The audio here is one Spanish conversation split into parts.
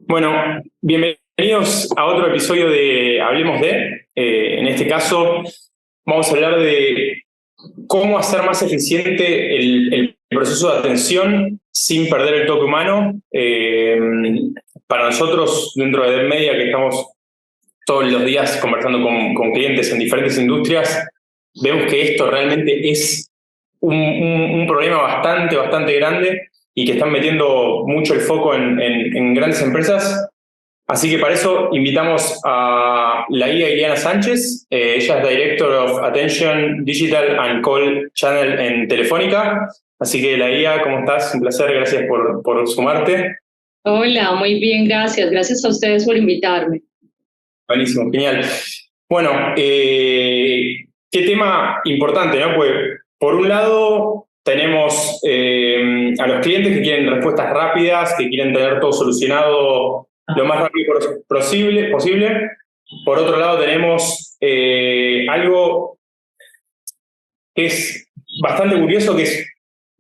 Bueno, bienvenidos a otro episodio de Hablemos de. En este caso, vamos a hablar de cómo hacer más eficiente el proceso de atención sin perder el toque humano. Para nosotros, dentro de Media, que estamos todos los días conversando con clientes en diferentes industrias, vemos que esto realmente es un problema bastante grande y que están metiendo mucho el foco en grandes empresas. Así que para eso invitamos a la guía Iliana Sánchez. Ella es Director of Attention Digital and Call Channel en Telefónica. Así que la guía, ¿cómo estás? Un placer, gracias por sumarte. Hola, muy bien, gracias. Gracias a ustedes por invitarme. Buenísimo, genial. Bueno, qué tema importante, ¿no? Pues por un lado tenemos a los clientes que quieren respuestas rápidas, que quieren tener todo solucionado lo más rápido posible. Por otro lado tenemos algo que es bastante curioso, que es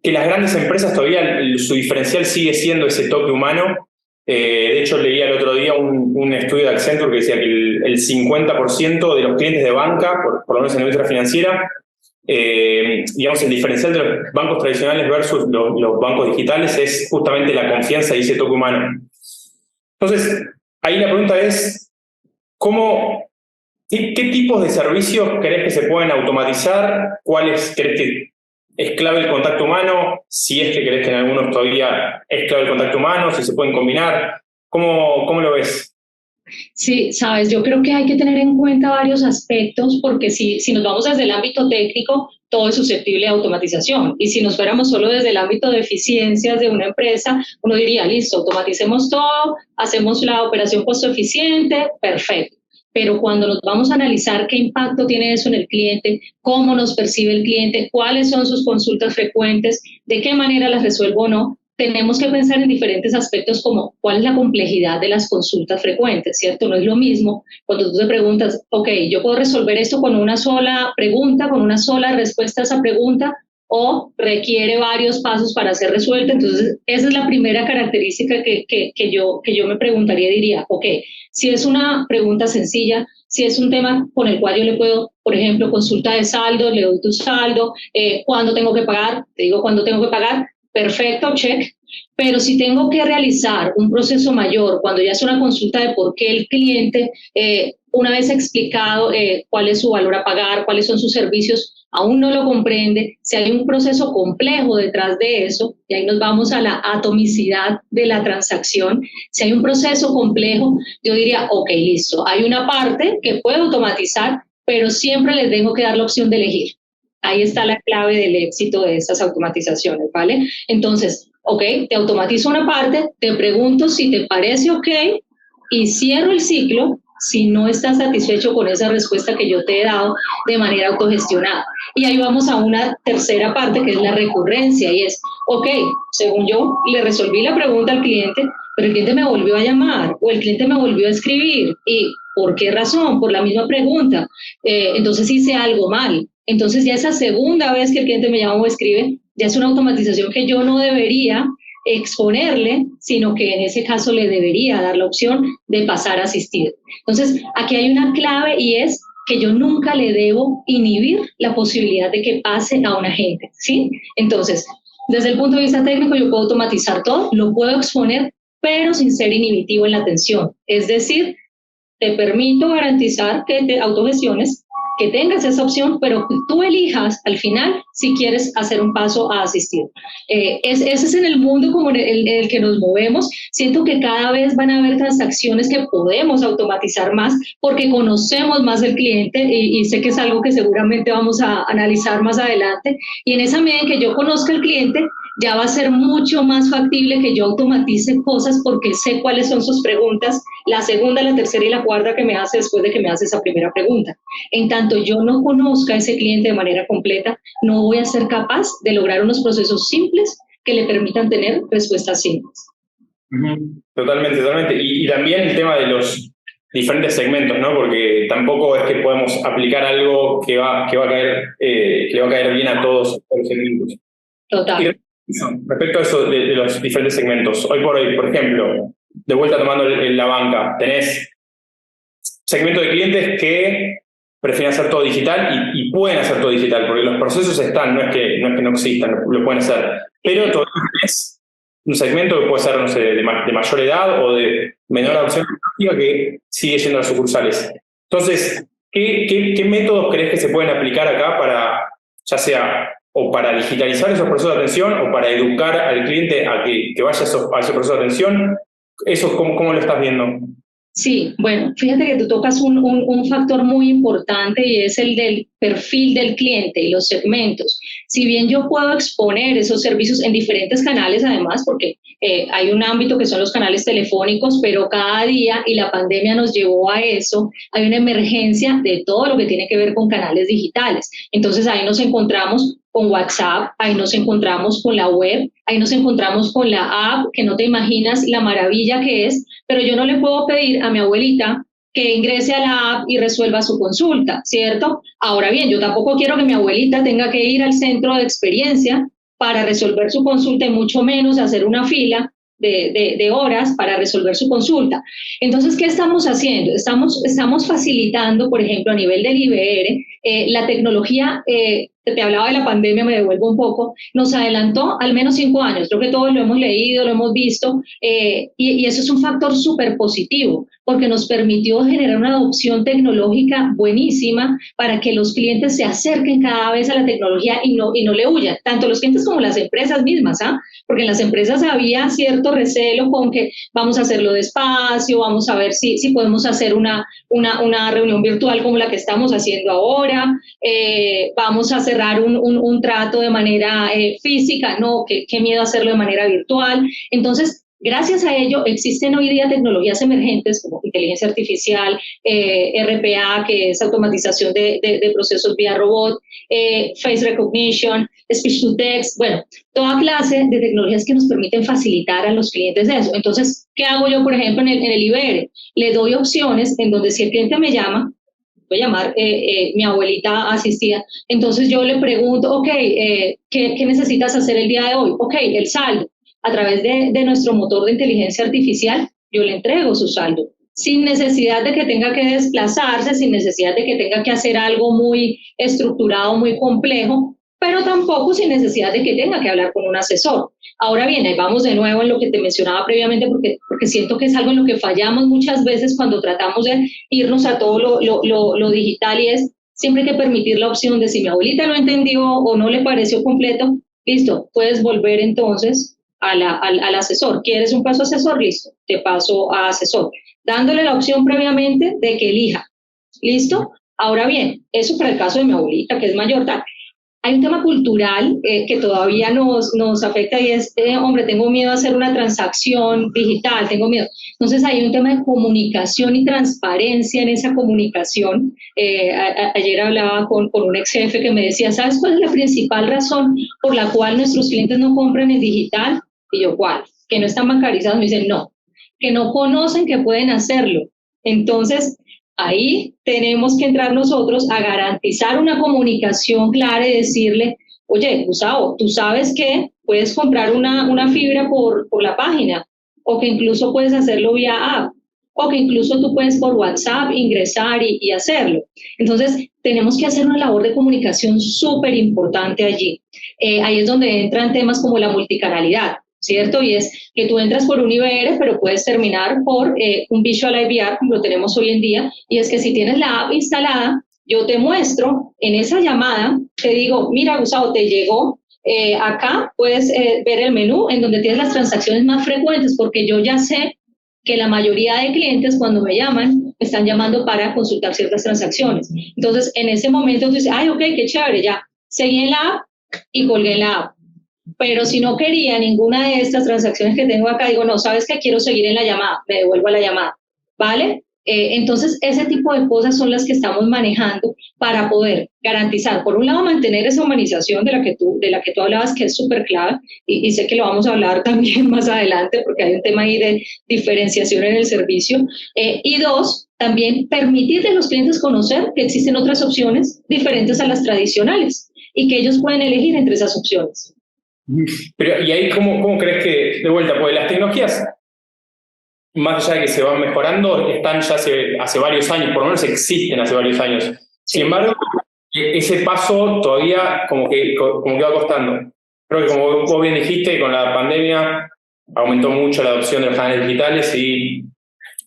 que las grandes empresas todavía su diferencial sigue siendo ese toque humano. De hecho, leía el otro día un estudio de Accenture que decía que el 50% de los clientes de banca, por lo menos en la industria financiera, digamos, el diferencial de los bancos tradicionales versus los bancos digitales es justamente la confianza y ese toque humano. Entonces, ahí la pregunta es, ¿qué tipos de servicios crees que se pueden automatizar? ¿Cuáles crees que es clave el contacto humano? Si es que crees que en algunos todavía es clave el contacto humano, si se pueden combinar. ¿Cómo lo ves? Sí, sabes, yo creo que hay que tener en cuenta varios aspectos porque si nos vamos desde el ámbito técnico, todo es susceptible de automatización. Y si nos fuéramos solo desde el ámbito de eficiencias de una empresa, uno diría, listo, automaticemos todo, hacemos la operación costo eficiente, perfecto. Pero cuando nos vamos a analizar qué impacto tiene eso en el cliente, cómo nos percibe el cliente, cuáles son sus consultas frecuentes, de qué manera las resuelvo o no, tenemos que pensar en diferentes aspectos como cuál es la complejidad de las consultas frecuentes, ¿cierto? No es lo mismo cuando tú te preguntas, ok, yo puedo resolver esto con una sola pregunta, con una sola respuesta a esa pregunta, o requiere varios pasos para ser resuelta. Entonces, esa es la primera característica que yo me preguntaría y diría, ok, si es una pregunta sencilla, si es un tema con el cual yo le puedo, por ejemplo, consulta de saldo, le doy tu saldo, ¿cuándo tengo que pagar? Te digo cuándo tengo que pagar, perfecto, check. Pero si tengo que realizar un proceso mayor, cuando ya es una consulta de por qué el cliente, una vez explicado cuál es su valor a pagar, cuáles son sus servicios, aún no lo comprende, si hay un proceso complejo detrás de eso, y ahí nos vamos a la atomicidad de la transacción, si hay un proceso complejo, yo diría, ok, listo, hay una parte que puedo automatizar, pero siempre les tengo que dar la opción de elegir. Ahí está la clave del éxito de estas automatizaciones, ¿vale? Entonces, ok, te automatizo una parte, te pregunto si te parece ok y cierro el ciclo si no estás satisfecho con esa respuesta que yo te he dado de manera autogestionada. Y ahí vamos a una tercera parte que es la recurrencia y es, ok, según yo le resolví la pregunta al cliente, pero el cliente me volvió a llamar o el cliente me volvió a escribir. ¿Y por qué razón? Por la misma pregunta. Entonces hice algo mal. Entonces ya esa segunda vez que el cliente me llama o escribe, ya es una automatización que yo no debería exponerle, sino que en ese caso le debería dar la opción de pasar a asistido. Entonces, aquí hay una clave y es que yo nunca le debo inhibir la posibilidad de que pase a un agente, ¿sí? Entonces, desde el punto de vista técnico, yo puedo automatizar todo, lo puedo exponer, pero sin ser inhibitivo en la atención. Es decir, te permito garantizar que te autogestiones, que tengas esa opción, pero que tú elijas al final si quieres hacer un paso a asistir. Ese es en el mundo como en el que nos movemos. Siento que cada vez van a haber transacciones que podemos automatizar más porque conocemos más del cliente y sé que es algo que seguramente vamos a analizar más adelante. Y en esa medida en que yo conozca al cliente, ya va a ser mucho más factible que yo automatice cosas porque sé cuáles son sus preguntas, la segunda, la tercera y la cuarta que me hace después de que me hace esa primera pregunta. En tanto yo no conozca a ese cliente de manera completa, no voy a ser capaz de lograr unos procesos simples que le permitan tener respuestas simples. Totalmente. Y también el tema de los diferentes segmentos, ¿no? Porque tampoco es que podemos aplicar algo que va a caer bien a todos los segmentos. Total. Respecto a eso de los diferentes segmentos, hoy por hoy, por ejemplo, de vuelta tomando la banca, tenés segmento de clientes que prefieren hacer todo digital y pueden hacer todo digital, porque los procesos están, no es que no existan, lo pueden hacer. Pero todavía tenés un segmento que puede ser, no sé, de mayor edad o de menor adopción tecnológica que sigue yendo a las sucursales. Entonces, ¿qué métodos crees que se pueden aplicar acá para, ya sea, o para digitalizar esos procesos de atención o para educar al cliente a que vaya a esos procesos de atención? ¿Eso cómo lo estás viendo? Sí, bueno, fíjate que tú tocas un factor muy importante y es el del perfil del cliente y los segmentos. Si bien yo puedo exponer esos servicios en diferentes canales, además, porque hay un ámbito que son los canales telefónicos, pero cada día, y la pandemia nos llevó a eso, hay una emergencia de todo lo que tiene que ver con canales digitales. Entonces ahí nos encontramos con WhatsApp, ahí nos encontramos con la web, ahí nos encontramos con la app, que no te imaginas la maravilla que es, pero yo no le puedo pedir a mi abuelita que ingrese a la app y resuelva su consulta, ¿cierto? Ahora bien, yo tampoco quiero que mi abuelita tenga que ir al centro de experiencia para resolver su consulta y mucho menos hacer una fila de horas para resolver su consulta. Entonces, ¿qué estamos haciendo? Estamos facilitando, por ejemplo, a nivel del IBR, la tecnología, te hablaba de la pandemia, me devuelvo un poco, nos adelantó al menos 5 años, creo que todos lo hemos leído, lo hemos visto, y eso es un factor súper positivo, porque nos permitió generar una adopción tecnológica buenísima para que los clientes se acerquen cada vez a la tecnología y no le huyan, tanto los clientes como las empresas mismas, ¿ah? Porque en las empresas había cierto recelo con que vamos a hacerlo despacio, vamos a ver si podemos hacer una reunión virtual como la que estamos haciendo ahora, vamos a cerrar un trato de manera física, no, qué miedo hacerlo de manera virtual. Entonces, gracias a ello existen hoy día tecnologías emergentes como inteligencia artificial, RPA, que es automatización de procesos vía robot, face recognition, speech to text, bueno, toda clase de tecnologías que nos permiten facilitar a los clientes eso. Entonces, ¿qué hago yo, por ejemplo, en el IBR? Le doy opciones en donde si el cliente me llama, voy a llamar mi abuelita asistida, entonces yo le pregunto, ok, ¿qué necesitas hacer el día de hoy? Ok, el saldo. A través de nuestro motor de inteligencia artificial, yo le entrego su saldo, sin necesidad de que tenga que desplazarse, sin necesidad de que tenga que hacer algo muy estructurado, muy complejo, pero tampoco sin necesidad de que tenga que hablar con un asesor. Ahora bien, ahí vamos de nuevo en lo que te mencionaba previamente, porque siento que es algo en lo que fallamos muchas veces cuando tratamos de irnos a todo lo digital, y es siempre hay que permitir la opción de si mi abuelita no entendió o no le pareció completo, listo, puedes volver entonces al asesor. ¿Quieres un paso asesor? Listo, te paso a asesor, dándole la opción previamente de que elija. ¿Listo? Ahora bien, eso para el caso de mi abuelita, que es mayor, tal. Hay un tema cultural que todavía nos afecta, y es, hombre, tengo miedo a hacer una transacción digital, tengo miedo. Entonces hay un tema de comunicación y transparencia en esa comunicación. Ayer hablaba con un ex jefe que me decía, ¿sabes cuál es la principal razón por la cual nuestros clientes no compran en digital? Y yo, ¿cuál? Que no están bancarizados. Me dicen, no, que no conocen que pueden hacerlo. Entonces, ahí tenemos que entrar nosotros a garantizar una comunicación clara y decirle, oye, Gustavo, tú sabes que puedes comprar una fibra por la página, o que incluso puedes hacerlo vía app, o que incluso tú puedes por WhatsApp ingresar y hacerlo. Entonces, tenemos que hacer una labor de comunicación súper importante allí. Ahí es donde entran temas como la multicanalidad, ¿cierto? Y es que tú entras por un IBR, pero puedes terminar por un Visual IVR, como lo tenemos hoy en día, y es que si tienes la app instalada, yo te muestro en esa llamada, te digo, mira, Gustavo, te llegó, acá puedes ver el menú en donde tienes las transacciones más frecuentes, porque yo ya sé que la mayoría de clientes cuando me llaman, me están llamando para consultar ciertas transacciones. Entonces, en ese momento tú dices, ay, ok, qué chévere, ya, seguí en la app y colgué en la app. Pero si no quería ninguna de estas transacciones que tengo acá, digo, no, ¿sabes qué? Quiero seguir en la llamada, me devuelvo a la llamada, ¿vale? Entonces, ese tipo de cosas son las que estamos manejando para poder garantizar, por un lado, mantener esa humanización de la que tú hablabas, que es súper clave, y sé que lo vamos a hablar también más adelante, porque hay un tema ahí de diferenciación en el servicio, y dos, también permitirle a los clientes conocer que existen otras opciones diferentes a las tradicionales, y que ellos pueden elegir entre esas opciones. Pero, ¿y ahí cómo crees que, de vuelta, porque las tecnologías más allá de que se van mejorando, están ya hace varios años, por lo menos existen hace varios años. Sin embargo, ese paso todavía como que va costando. Creo que como vos bien dijiste, con la pandemia aumentó mucho la adopción de los canales digitales y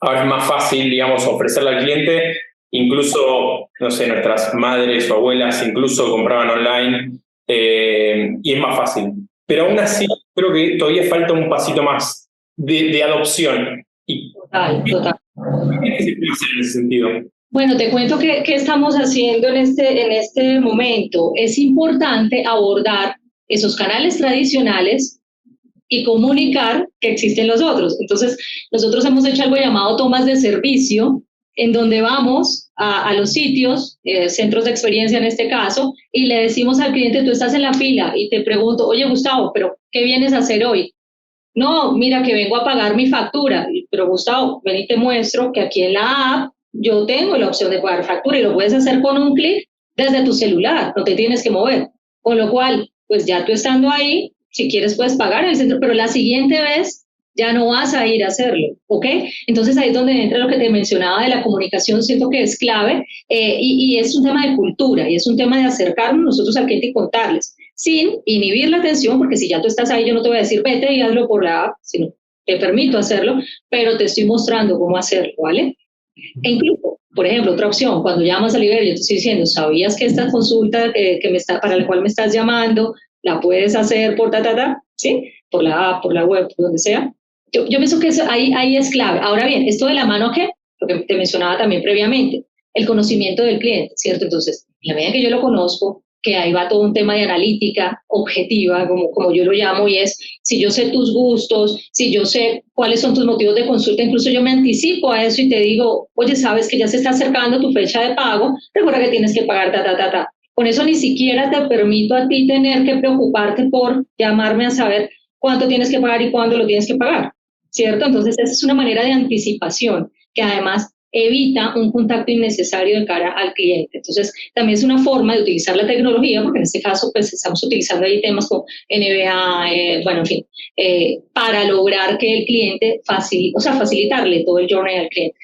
ahora es más fácil, digamos, ofrecerle al cliente. Incluso, no sé, nuestras madres o abuelas incluso compraban online y es más fácil. Pero aún así, creo que todavía falta un pasito más de adopción. Total, total. ¿Qué se puede hacer en ese sentido? Bueno, te cuento qué estamos haciendo en este momento. Es importante abordar esos canales tradicionales y comunicar que existen los otros. Entonces, nosotros hemos hecho algo llamado tomas de servicio, en donde vamos a los sitios, centros de experiencia en este caso, y le decimos al cliente, tú estás en la fila, y te pregunto, oye Gustavo, pero ¿qué vienes a hacer hoy? No, mira que vengo a pagar mi factura, pero Gustavo, ven y te muestro que aquí en la app yo tengo la opción de pagar factura y lo puedes hacer con un clic desde tu celular, no te tienes que mover. Con lo cual, pues ya tú estando ahí, si quieres puedes pagar en el centro, pero la siguiente vez ya no vas a ir a hacerlo, ¿ok? Entonces ahí es donde entra lo que te mencionaba de la comunicación, siento que es clave y es un tema de cultura y es un tema de acercarnos nosotros al cliente y contarles, sin inhibir la atención, porque si ya tú estás ahí, yo no te voy a decir vete y hazlo por la app, sino te permito hacerlo, pero te estoy mostrando cómo hacerlo, ¿vale? E incluso, por ejemplo, otra opción, cuando llamas a Liberia, yo te estoy diciendo, ¿sabías que esta consulta para la cual me estás llamando la puedes hacer por ¿sí? Por la app, por la web, por donde sea? Yo pienso que eso, ahí es clave. Ahora bien, esto de la mano, ¿qué? Lo que te mencionaba también previamente, el conocimiento del cliente, ¿cierto? Entonces, en la medida que yo lo conozco, que ahí va todo un tema de analítica objetiva, como yo lo llamo, y es, si yo sé tus gustos, si yo sé cuáles son tus motivos de consulta, incluso yo me anticipo a eso y te digo, oye, sabes que ya se está acercando tu fecha de pago, recuerda que tienes que pagar, Con eso ni siquiera te permito a ti tener que preocuparte por llamarme a saber cuánto tienes que pagar y cuándo lo tienes que pagar, ¿cierto? Entonces, esa es una manera de anticipación que además evita un contacto innecesario de cara al cliente. Entonces, también es una forma de utilizar la tecnología, porque en este caso, pues estamos utilizando ahí temas como NBA, bueno, en fin, para lograr que el cliente facilitarle todo el journey al cliente.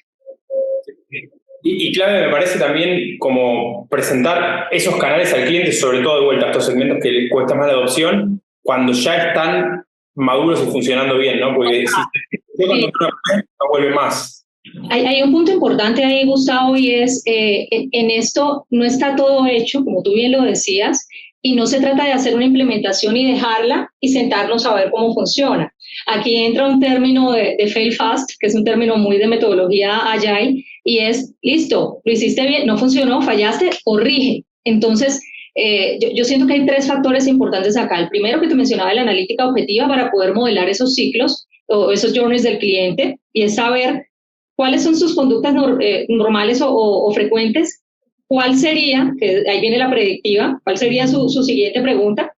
Y clave me parece también como presentar esos canales al cliente, sobre todo de vuelta a estos segmentos que les cuesta más la adopción, cuando ya están maduros y funcionando bien, ¿no? Porque si cuando no vuelve más. Hay un punto importante ahí, Gustavo, y es, en esto no está todo hecho, como tú bien lo decías, y no se trata de hacer una implementación y dejarla y sentarnos a ver cómo funciona. Aquí entra un término de fail fast, que es un término muy de metodología Agile, y es, listo, lo hiciste bien, no funcionó, fallaste, corrige. Entonces, yo siento que hay tres factores importantes acá. El primero que te mencionaba, la analítica objetiva para poder modelar esos ciclos o esos journeys del cliente, y es saber cuáles son sus conductas normales o frecuentes, cuál sería, que ahí viene la predictiva, cuál sería su siguiente pregunta.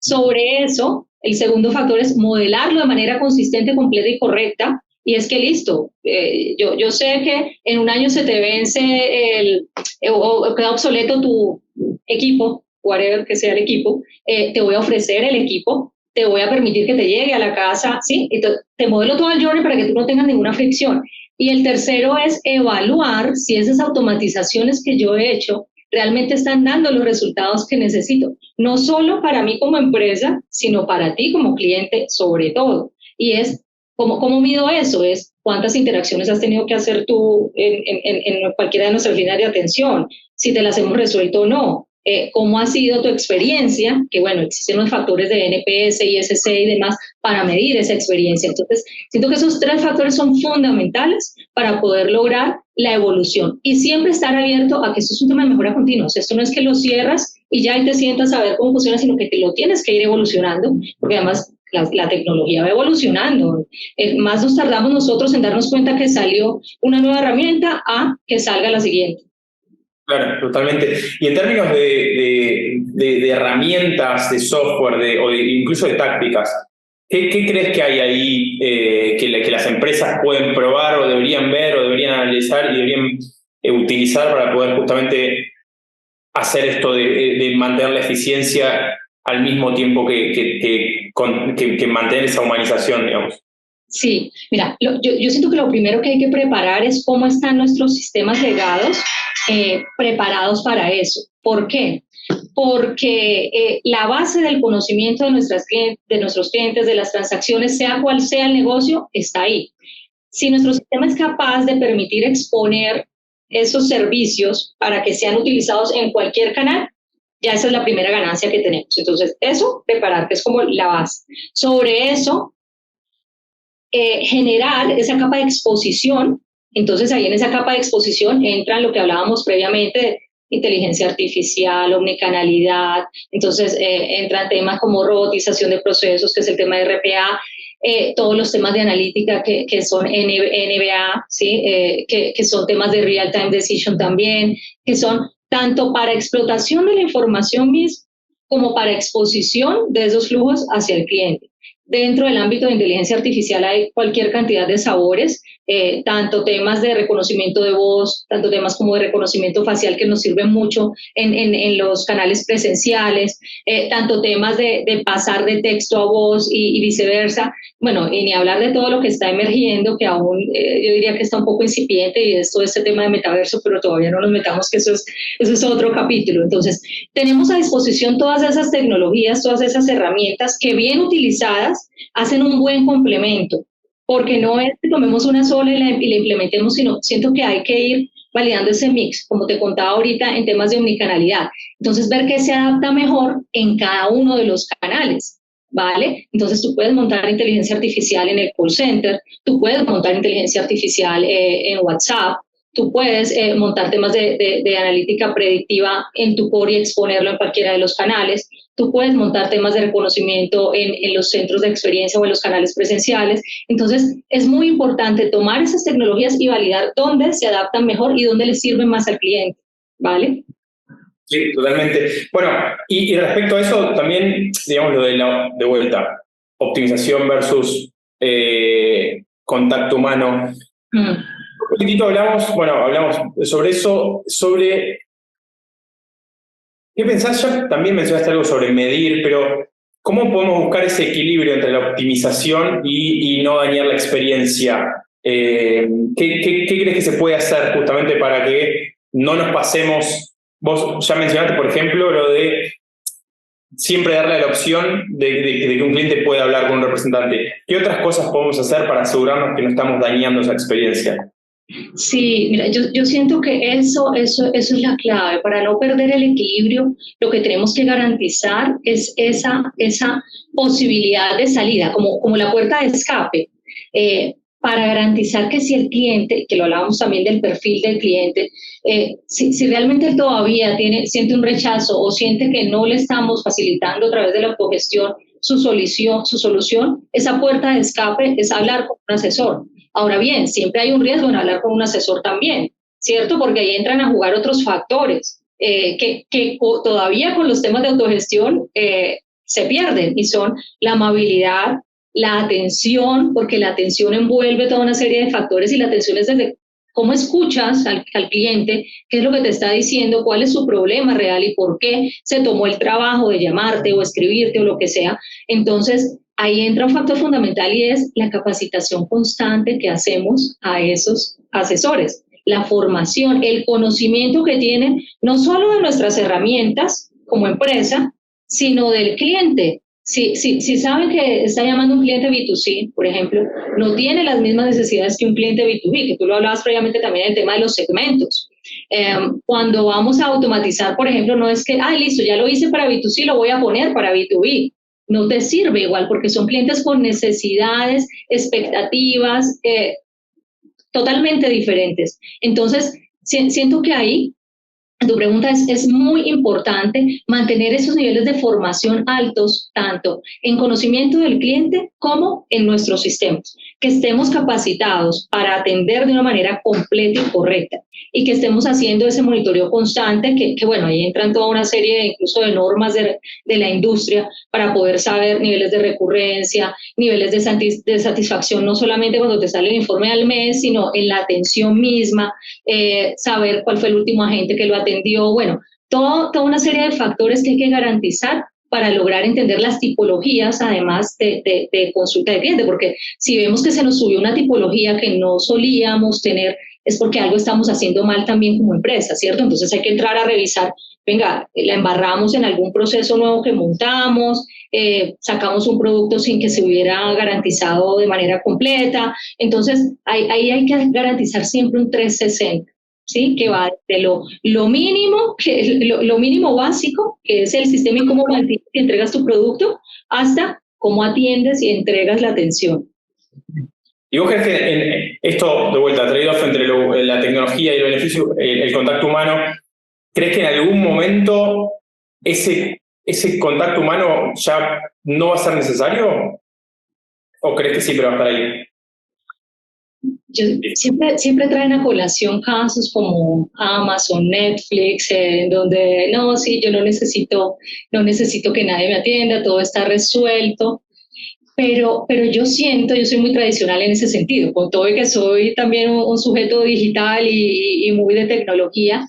Sobre eso, el segundo factor es modelarlo de manera consistente, completa y correcta. Y es que listo, yo sé que en un año se te vence o queda obsoleto tu equipo, whatever que sea el equipo, te voy a ofrecer el equipo, te voy a permitir que te llegue a la casa, ¿sí? Entonces, te modelo todo el journey para que tú no tengas ninguna fricción. Y el tercero es evaluar si esas automatizaciones que yo he hecho realmente están dando los resultados que necesito, no solo para mí como empresa, sino para ti como cliente sobre todo. Y es, ¿cómo mido eso? Es cuántas interacciones has tenido que hacer tú en cualquiera de nuestras líneas de atención, si te las hemos resuelto o no. ¿Cómo ha sido tu experiencia? Que bueno, existen los factores de NPS, ISC y demás para medir esa experiencia. Entonces, siento que esos tres factores son fundamentales para poder lograr la evolución y siempre estar abierto a que esto es un tema de mejora continua. O sea, esto no es que lo cierras y ya te sientas a ver cómo funciona, sino que te lo tienes que ir evolucionando, porque además la tecnología va evolucionando. Más nos tardamos nosotros en darnos cuenta que salió una nueva herramienta a que salga la siguiente. Claro, totalmente. Y en términos de herramientas, de software, incluso de tácticas, ¿qué crees que hay ahí que las empresas pueden probar o deberían ver o deberían analizar y deberían utilizar para poder justamente hacer esto de mantener la eficiencia al mismo tiempo que mantener esa humanización, digamos? Sí, mira, yo siento que lo primero que hay que preparar es cómo están nuestros sistemas legados preparados para eso. ¿Por qué? Porque la base del conocimiento de nuestros clientes, de las transacciones, sea cual sea el negocio, está ahí. Si nuestro sistema es capaz de permitir exponer esos servicios para que sean utilizados en cualquier canal, ya esa es la primera ganancia que tenemos. Entonces, eso, preparar, que es como la base. Sobre eso, generar esa capa de exposición. Entonces ahí en esa capa de exposición entran lo que hablábamos previamente de inteligencia artificial, omnicanalidad, entonces entran temas como robotización de procesos, que es el tema de RPA, todos los temas de analítica que son NBA, ¿sí? Que son temas de real-time decision también, que son tanto para explotación de la información misma como para exposición de esos flujos hacia el cliente. Dentro del ámbito de inteligencia artificial hay cualquier cantidad de sabores, tanto temas de reconocimiento de voz, tanto temas como de reconocimiento facial que nos sirven mucho en los canales presenciales, tanto temas de pasar de texto a voz y viceversa. Bueno, y ni hablar de todo lo que está emergiendo, que aún yo diría que está un poco incipiente, y es todo este tema de metaverso, pero todavía no nos metamos, que eso es otro capítulo. Entonces, tenemos a disposición todas esas tecnologías, todas esas herramientas que bien utilizadas hacen un buen complemento, porque no es que tomemos una sola y la implementemos, sino siento que hay que ir validando ese mix, como te contaba ahorita en temas de omnicanalidad. Entonces, ver qué se adapta mejor en cada uno de los canales, ¿vale? Entonces, tú puedes montar inteligencia artificial en el call center, tú puedes montar inteligencia artificial en WhatsApp, tú puedes montar temas de analítica predictiva en tu core y exponerlo en cualquiera de los canales. Tú puedes montar temas de reconocimiento en los centros de experiencia o en los canales presenciales. Entonces, es muy importante tomar esas tecnologías y validar dónde se adaptan mejor y dónde les sirven más al cliente, ¿vale? Sí, totalmente. Bueno, y respecto a eso, también, digamos, lo de vuelta, optimización versus contacto humano. Un poquitito hablamos sobre eso, sobre... ¿Qué pensás? Ya también mencionaste algo sobre medir, pero ¿cómo podemos buscar ese equilibrio entre la optimización y no dañar la experiencia? ¿Qué crees que se puede hacer justamente para que no nos pasemos? Vos ya mencionaste, por ejemplo, lo de siempre darle la opción de que un cliente pueda hablar con un representante. ¿Qué otras cosas podemos hacer para asegurarnos que no estamos dañando esa experiencia? Sí, mira, yo siento que eso es la clave. Para no perder el equilibrio, lo que tenemos que garantizar es esa posibilidad de salida, como la puerta de escape, para garantizar que si el cliente, que lo hablábamos también del perfil del cliente, si realmente él todavía siente un rechazo o siente que no le estamos facilitando a través de la autogestión su solución, esa puerta de escape es hablar con un asesor. Ahora bien, siempre hay un riesgo en hablar con un asesor también, ¿cierto? Porque ahí entran a jugar otros factores que todavía con los temas de autogestión se pierden, y son la amabilidad, la atención, porque la atención envuelve toda una serie de factores, y la atención es desde cómo escuchas al cliente, qué es lo que te está diciendo, cuál es su problema real y por qué se tomó el trabajo de llamarte o escribirte o lo que sea. Entonces, ahí entra un factor fundamental, y es la capacitación constante que hacemos a esos asesores, la formación, el conocimiento que tienen, no solo de nuestras herramientas como empresa, sino del cliente. Si saben que está llamando un cliente B2C, por ejemplo, no tiene las mismas necesidades que un cliente B2B, que tú lo hablabas previamente también, el tema de los segmentos. Cuando vamos a automatizar, por ejemplo, no es que, listo, ya lo hice para B2C, lo voy a poner para B2B. No te sirve igual, porque son clientes con necesidades, expectativas totalmente diferentes. Entonces, siento que ahí tu pregunta es muy importante mantener esos niveles de formación altos, tanto en conocimiento del cliente como en nuestros sistemas, que estemos capacitados para atender de una manera completa y correcta, y que estemos haciendo ese monitoreo constante, que bueno, ahí entran toda una serie incluso de normas de la industria para poder saber niveles de recurrencia, niveles de satisfacción, no solamente cuando te sale el informe al mes, sino en la atención misma, saber cuál fue el último agente que lo atendió, bueno, toda una serie de factores que hay que garantizar para lograr entender las tipologías, además de consulta de cliente, porque si vemos que se nos subió una tipología que no solíamos tener, es porque algo estamos haciendo mal también como empresa, ¿cierto? Entonces hay que entrar a revisar, venga, la embarramos en algún proceso nuevo que montamos, sacamos un producto sin que se hubiera garantizado de manera completa. Entonces ahí hay que garantizar siempre un 360. ¿Sí? Que va de lo mínimo, lo mínimo básico, que es el sistema y cómo entregas tu producto, hasta cómo atiendes y entregas la atención. ¿Y vos crees que en esto, de vuelta, trade-off entre la tecnología y el beneficio, el contacto humano, crees que en algún momento ese contacto humano ya no va a ser necesario? ¿O crees que siempre va a estar ahí? Siempre traen a colación casos como Amazon, Netflix, donde no, sí, yo no necesito que nadie me atienda, todo está resuelto. Pero yo soy muy tradicional en ese sentido, con todo y que soy también un sujeto digital y muy de tecnología.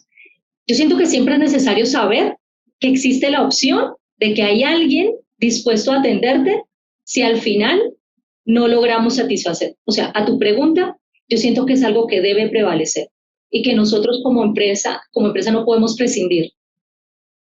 Yo siento que siempre es necesario saber que existe la opción de que hay alguien dispuesto a atenderte si al final no logramos satisfacer. O sea, a tu pregunta, yo siento que es algo que debe prevalecer y que nosotros como empresa no podemos prescindir.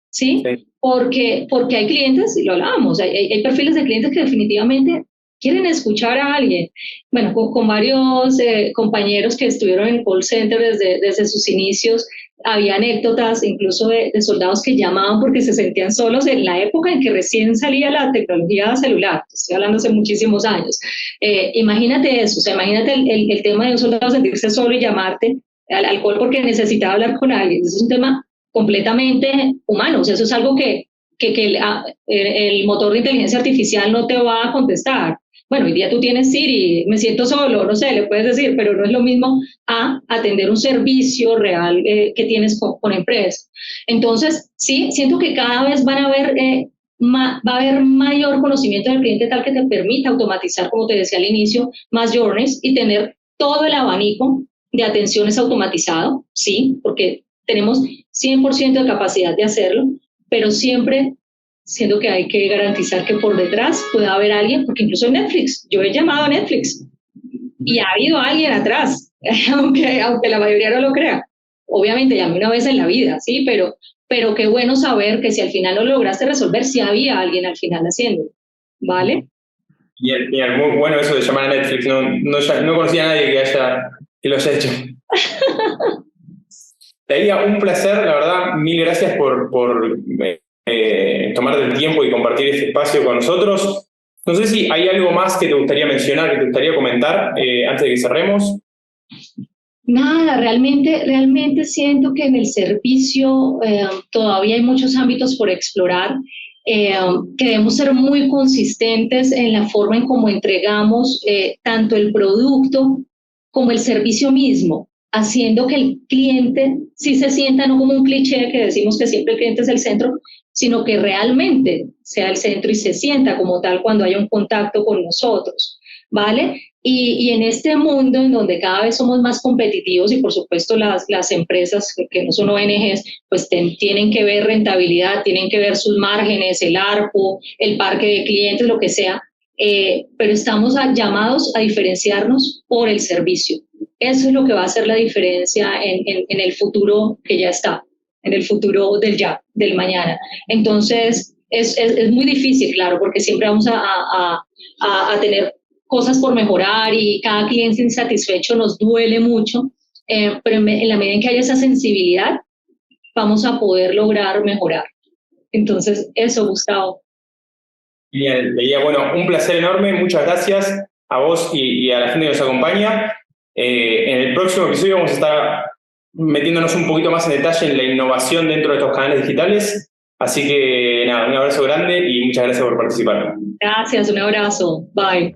¿Sí? Sí. Porque hay clientes, y lo hablábamos, hay perfiles de clientes que definitivamente quieren escuchar a alguien. Bueno, con varios compañeros que estuvieron en call center desde sus inicios, había anécdotas incluso de soldados que llamaban porque se sentían solos en la época en que recién salía la tecnología celular. Estoy hablando hace muchísimos años. Imagínate eso, o sea, imagínate el tema de un soldado sentirse solo y llamarte al call porque necesitaba hablar con alguien. Eso es un tema completamente humano, o sea, eso es algo que el motor de inteligencia artificial no te va a contestar. Bueno, hoy día tú tienes Siri, me siento solo, no sé, le puedes decir, pero no es lo mismo a atender un servicio real que tienes con empresa. Entonces, sí, siento que cada vez va a haber mayor conocimiento del cliente tal que te permita automatizar, como te decía al inicio, más journeys y tener todo el abanico de atenciones automatizado, sí, porque tenemos 100% de capacidad de hacerlo, pero siempre siento que hay que garantizar que por detrás pueda haber alguien, porque incluso en Netflix, yo he llamado a Netflix y ha habido alguien atrás, aunque la mayoría no lo crea. Obviamente llamé una vez en la vida, sí, pero qué bueno saber que si al final no lograste resolver, si había alguien al final haciéndolo, ¿vale? Bien, muy bueno eso de llamar a Netflix, no conocía a nadie que lo haya hecho. Daría un placer, la verdad, mil gracias por tomarte el tiempo y compartir este espacio con nosotros. No sé si hay algo más que te gustaría mencionar, que te gustaría comentar antes de que cerremos. Nada, realmente siento que en el servicio todavía hay muchos ámbitos por explorar, que debemos ser muy consistentes en la forma en cómo entregamos tanto el producto como el servicio mismo, haciendo que el cliente sí se sienta no como un cliché que decimos que siempre el cliente es el centro, sino que realmente sea el centro y se sienta como tal cuando haya un contacto con nosotros, ¿vale? Y en este mundo en donde cada vez somos más competitivos y por supuesto las empresas que no son ONGs, pues tienen que ver rentabilidad, tienen que ver sus márgenes, el ARPU, el parque de clientes, lo que sea, pero estamos llamados a diferenciarnos por el servicio. Eso es lo que va a hacer la diferencia en el futuro que ya está, en el futuro del mañana. Entonces, es muy difícil, claro, porque siempre vamos a tener cosas por mejorar y cada cliente insatisfecho nos duele mucho, pero en la medida en que haya esa sensibilidad, vamos a poder lograr mejorar. Entonces, eso, Gustavo. Bien, Leía, bueno, un placer enorme, muchas gracias a vos y a la gente que nos acompaña. En el próximo episodio vamos a estar metiéndonos un poquito más en detalle en la innovación dentro de estos canales digitales. Así que nada, un abrazo grande y muchas gracias por participar. Gracias, un abrazo. Bye.